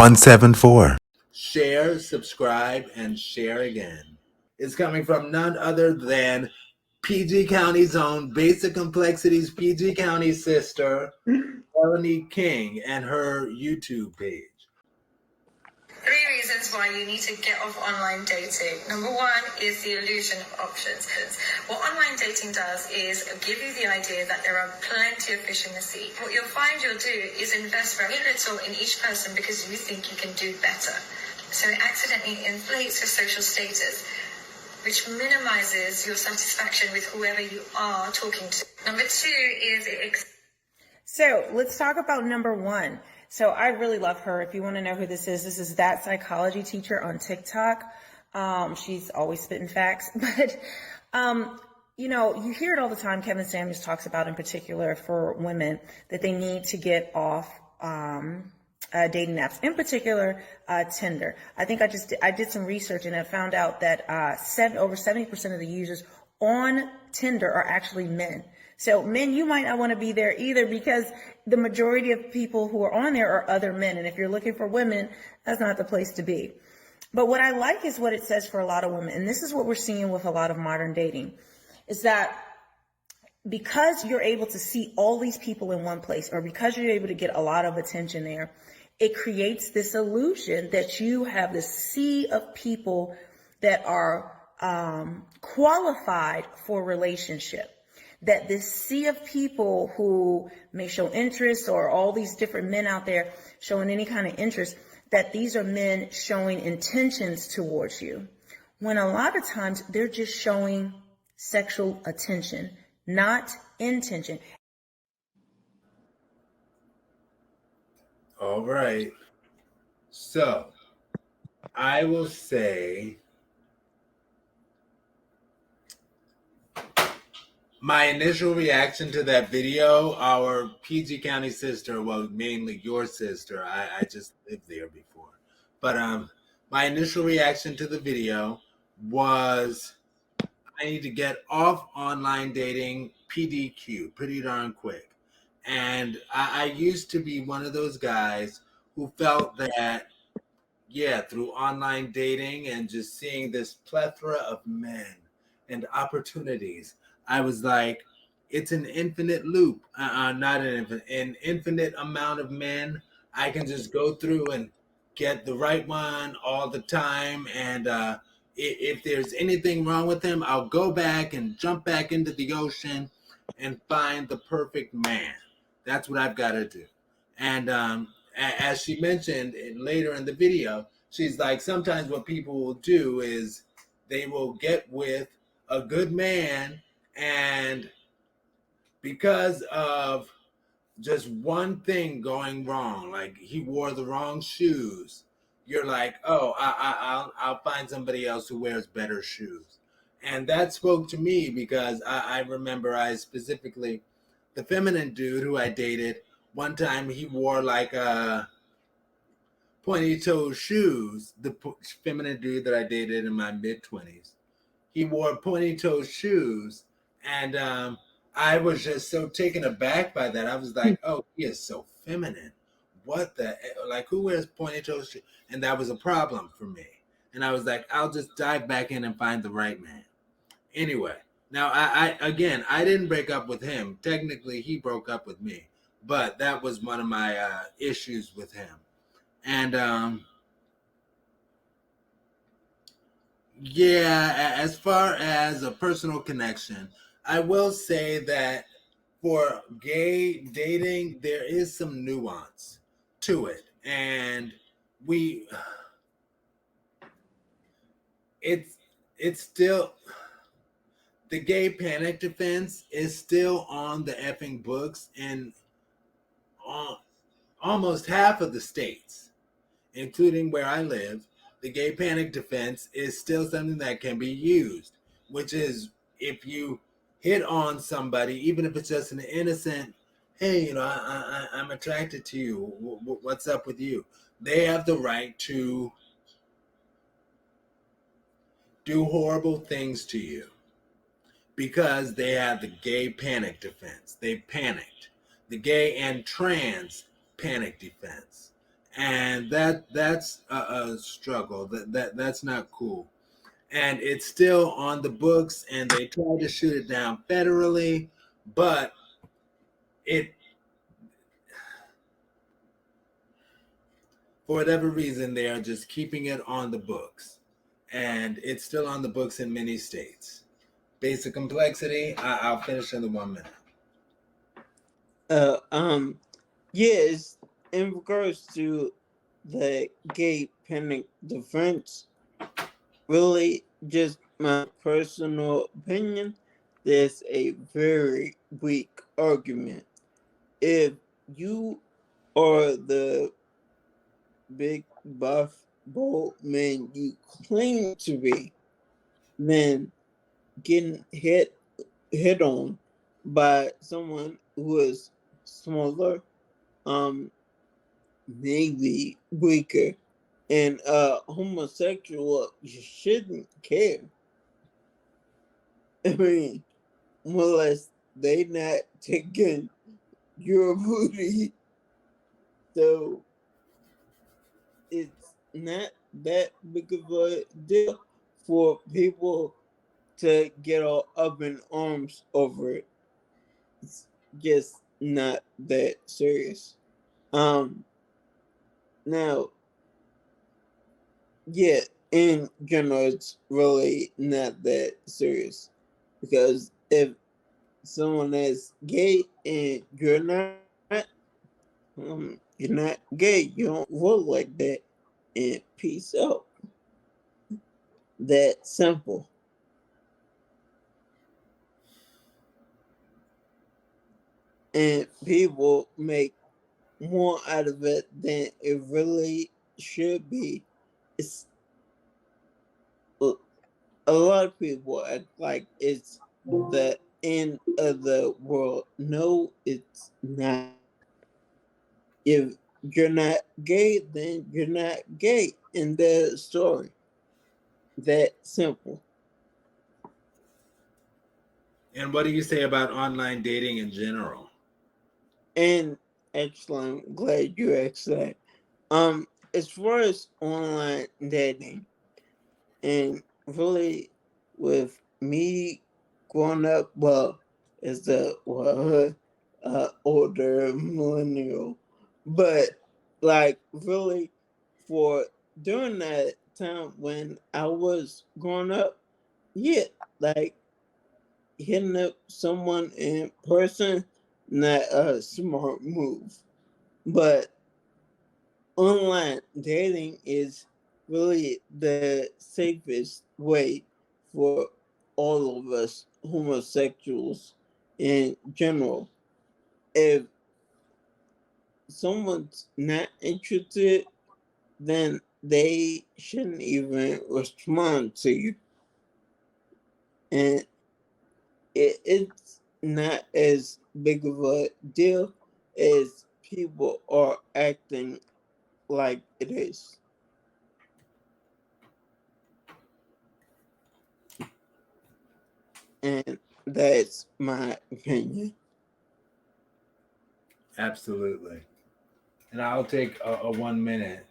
174. Share, subscribe, and share again. It's coming from none other than PG County's own Basic Complexities PG County sister, Melanie King, and her YouTube page. 3 reasons why you need to get off online dating. Number one is the illusion of options. What online dating does is give you the idea that there are plenty of fish in the sea. What you'll find you'll do is invest very little in each person because you think you can do better. So it accidentally inflates your social status, which minimizes your satisfaction with whoever you are talking to. Number two is So let's talk about number one. So I really love her. If you want to know who this is That Psychology Teacher on TikTok. She's always spitting facts, but, you hear it all the time. Kevin Samuels talks about in particular for women that they need to get off, dating apps, in particular, Tinder. I think I did some research and I found out that, over 70% of the users on Tinder are actually men. So men, you might not want to be there either because the majority of people who are on there are other men. And if you're looking for women, that's not the place to be. But what I like is what it says for a lot of women. And this is what we're seeing with a lot of modern dating is that because you're able to see all these people in one place, or because you're able to get a lot of attention there, it creates this illusion that you have this sea of people that are qualified for relationship. That this sea of people who may show interest, or all these different men out there showing any kind of interest, that these are men showing intentions towards you. When a lot of times they're just showing sexual attention, not intention. All right. So I will say my initial reaction to that video, our PG County sister, well, mainly your sister, I just lived there before. But my initial reaction to the video was I need to get off online dating PDQ, pretty darn quick. And I used to be one of those guys who felt that, through online dating and just seeing this plethora of men and opportunities, I was like, it's an infinite loop, not an infinite amount of men. I can just go through and get the right one all the time. And if there's anything wrong with him, I'll go back and jump back into the ocean and find the perfect man. That's what I've got to do. And as she mentioned later in the video, she's like, sometimes what people will do is they will get with a good man, and because of just one thing going wrong, like he wore the wrong shoes, you're like, oh, I'll find somebody else who wears better shoes. And that spoke to me because I remember the feminine dude who I dated, one time he wore like pointy toe shoes. The feminine dude that I dated in my mid-20s, he wore pointy toe shoes, and I was just so taken aback by that. I was like, oh, he is so feminine. What the, like, who wears pointy toe shoes? And that was a problem for me. And I was like, I'll just dive back in and find the right man. Anyway, now I didn't break up with him. Technically, he broke up with me, but that was one of my issues with him. And as far as a personal connection, I will say that for gay dating, there is some nuance to it. And it's still, the gay panic defense is still on the effing books in almost half of the states, including where I live. The gay panic defense is still something that can be used, which is if you hit on somebody, even if it's just an innocent, hey, I'm attracted to you. What's up with you? They have the right to do horrible things to you because they have the gay panic defense. They panicked. The gay and trans panic defense. and that's a struggle. That's not cool, and it's still on the books, and they try to shoot it down federally, but it for whatever reason they are just keeping it on the books, and it's still on the books in many states. Basic complexity. I'll finish in the 1 minute. Uh, um, yes, in regards to the gay panic defense, really just my personal opinion, there's a very weak argument. If you are the big buff bold man you claim to be, then getting hit on by someone who is smaller, maybe weaker, and homosexual, you shouldn't care. I mean, unless they not taking your booty, so it's not that big of a deal for people to get all up in arms over it. It's just not that serious. Um, Now, yeah, in general, it's really not that serious because if someone is gay and you're not gay, you don't look like that, and peace out. That simple. And people make more out of it than it really should be. It's a lot of people act like it's the end of the world. No, it's not. If you're not gay, then you're not gay. In the story. That simple. And what do you say about online dating in general? And actually, I'm glad you asked that. As far as online dating, and really with me growing up, well, as a older millennial, but like really for during that time when I was growing up, yeah, like hitting up someone in person, not a smart move, but online dating is really the safest way for all of us homosexuals in general. If someone's not interested, then they shouldn't even respond to you. And it's not as big of a deal as people are acting like it is. And that's my opinion. Absolutely. And I'll take a 1 minute.